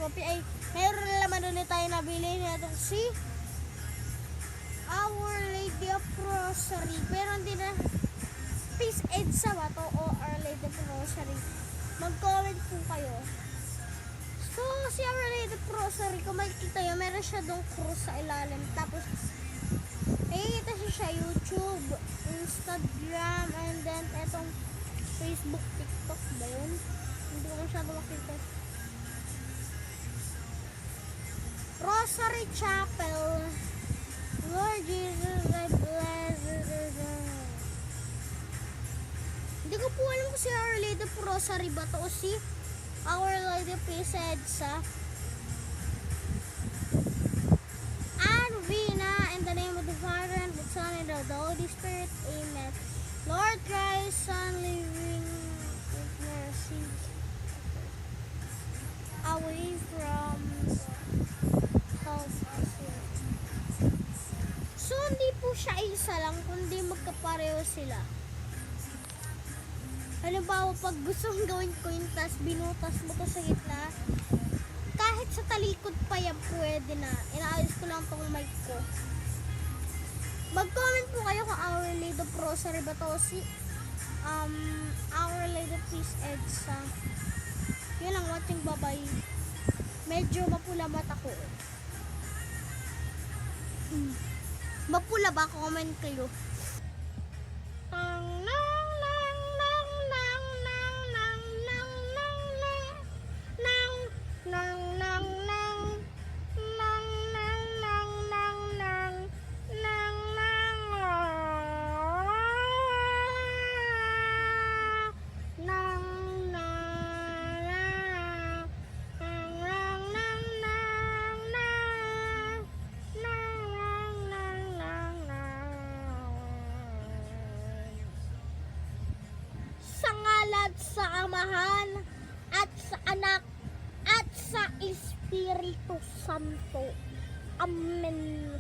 Shopee ay mayroon naman ulit tayo nabili na itong si Our Lady of Rosary. Pero hindi na Peace EDSA ba to o Our Lady of Rosary? Mag-comment po kayo. So, si Our Lady of Rosary, kung makikita nyo, meron siya dong cross sa ilalim. Tapos, nakikita siya YouTube, Instagram, and then etong Facebook, TikTok ba yun? Hindi ko masyado makita. Rosary Chapel. Lord Jesus, I bless you. Hindi ko po alam kung si Our Lady of Rosary ba to o si Our Lady of EDSA. And Vina, in the name of the Father, and the Son, and of the Holy Spirit. Amen. Lord Christ, Son, living with mercy, away from help us. So, hindi po siya isa lang, kundi magkapareho sila. Halimbawa, pag gusto mong gawin kwintas, binutas mo to sa gitna, kahit sa talikod pa yan, pwede na. Inaayos ko lang tong mic ko. Mag-comment po kayo kung Our Lady of Rosary ba to si Our Lady of Peace EDSA. Yun lang, watching, bye-bye. Medyo mapula mata ko. Mapula ba? Comment kayo. Sa Amahan at sa Anak at sa Espiritu Santo. Amen.